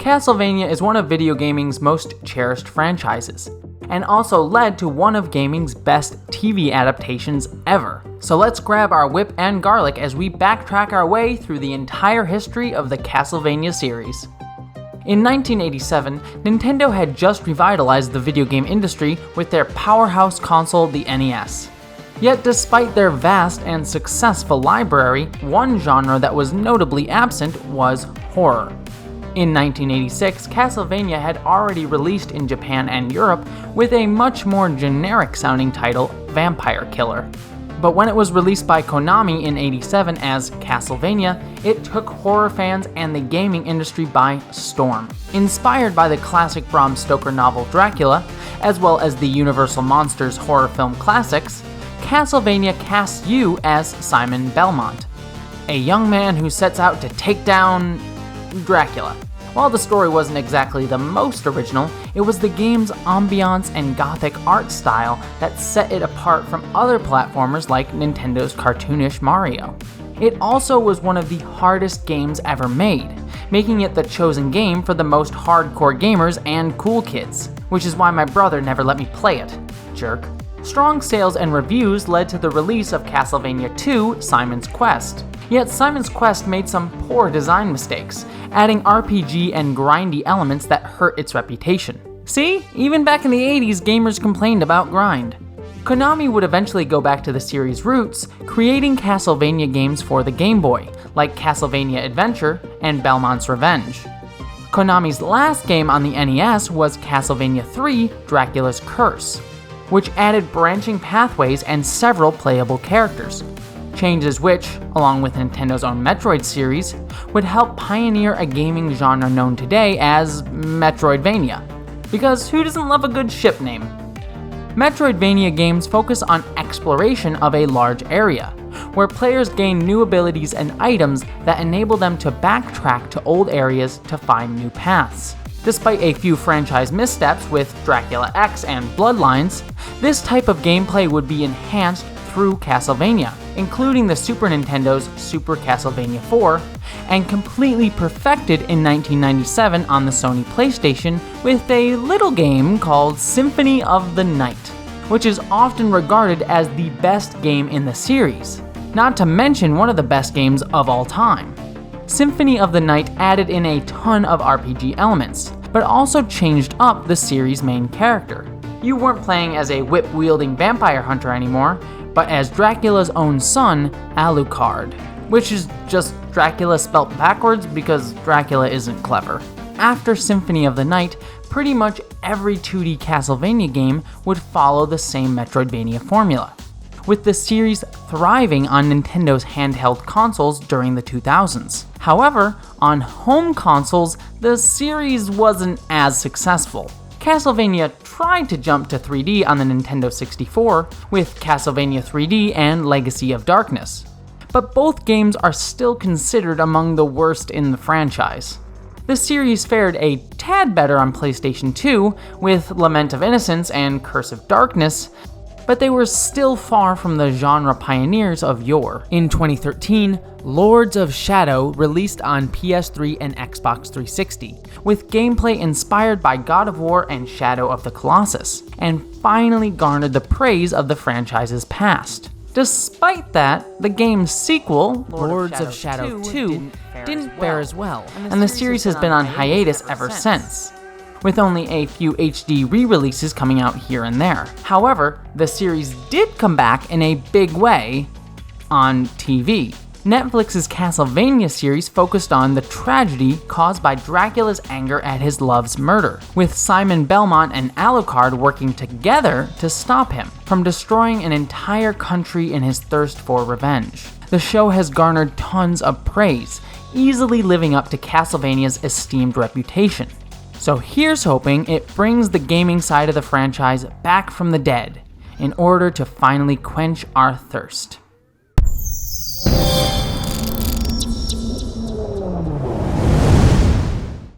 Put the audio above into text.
Castlevania is one of video gaming's most cherished franchises, and also led to one of gaming's best TV adaptations ever. So let's grab our whip and garlic as we backtrack our way through the entire history of the Castlevania series. In 1987, Nintendo had just revitalized the video game industry with their powerhouse console, the NES. Yet despite their vast and successful library, one genre that was notably absent was horror. In 1986, Castlevania had already released in Japan and Europe with a much more generic-sounding title, Vampire Killer. But when it was released by Konami in '87 as Castlevania, it took horror fans and the gaming industry by storm. Inspired by the classic Bram Stoker novel Dracula, as well as the Universal Monsters horror film classics, Castlevania casts you as Simon Belmont, a young man who sets out to take down Dracula. While the story wasn't exactly the most original, it was the game's ambiance and gothic art style that set it apart from other platformers like Nintendo's cartoonish Mario. It also was one of the hardest games ever made, making it the chosen game for the most hardcore gamers and cool kids, which is why my brother never let me play it. Jerk. Strong sales and reviews led to the release of Castlevania II: Simon's Quest. Yet Simon's Quest made some poor design mistakes, adding RPG and grindy elements that hurt its reputation. See? Even back in the 80s, gamers complained about grind. Konami would eventually go back to the series' roots, creating Castlevania games for the Game Boy, like Castlevania Adventure and Belmont's Revenge. Konami's last game on the NES was Castlevania III: Dracula's Curse, which added branching pathways and several playable characters. Changes which, along with Nintendo's own Metroid series, would help pioneer a gaming genre known today as Metroidvania. Because who doesn't love a good ship name? Metroidvania games focus on exploration of a large area, where players gain new abilities and items that enable them to backtrack to old areas to find new paths. Despite a few franchise missteps with Dracula X and Bloodlines, this type of gameplay would be enhanced through Castlevania, including the Super Nintendo's Super Castlevania 4, and completely perfected in 1997 on the Sony PlayStation with a little game called Symphony of the Night, which is often regarded as the best game in the series, not to mention one of the best games of all time. Symphony of the Night added in a ton of RPG elements, but also changed up the series' main character. You weren't playing as a whip-wielding vampire hunter anymore, but as Dracula's own son, Alucard, which is just Dracula spelt backwards because Dracula isn't clever. After Symphony of the Night, pretty much every 2D Castlevania game would follow the same Metroidvania formula, with the series thriving on Nintendo's handheld consoles during the 2000s. However, on home consoles, the series wasn't as successful. Castlevania tried to jump to 3D on the Nintendo 64 with Castlevania 3D and Legacy of Darkness, but both games are still considered among the worst in the franchise. The series fared a tad better on PlayStation 2 with Lament of Innocence and Curse of Darkness, but they were still far from the genre pioneers of yore. In 2013, Lords of Shadow released on PS3 and Xbox 360, with gameplay inspired by God of War and Shadow of the Colossus, and finally garnered the praise of the franchise's past. Despite that, the game's sequel, Lords of Shadow 2, didn't fare as well, and the series has been on hiatus ever since, with only a few HD re-releases coming out here and there. However, the series did come back in a big way on TV. Netflix's Castlevania series focused on the tragedy caused by Dracula's anger at his love's murder, with Simon Belmont and Alucard working together to stop him from destroying an entire country in his thirst for revenge. The show has garnered tons of praise, easily living up to Castlevania's esteemed reputation. So here's hoping it brings the gaming side of the franchise back from the dead, in order to finally quench our thirst.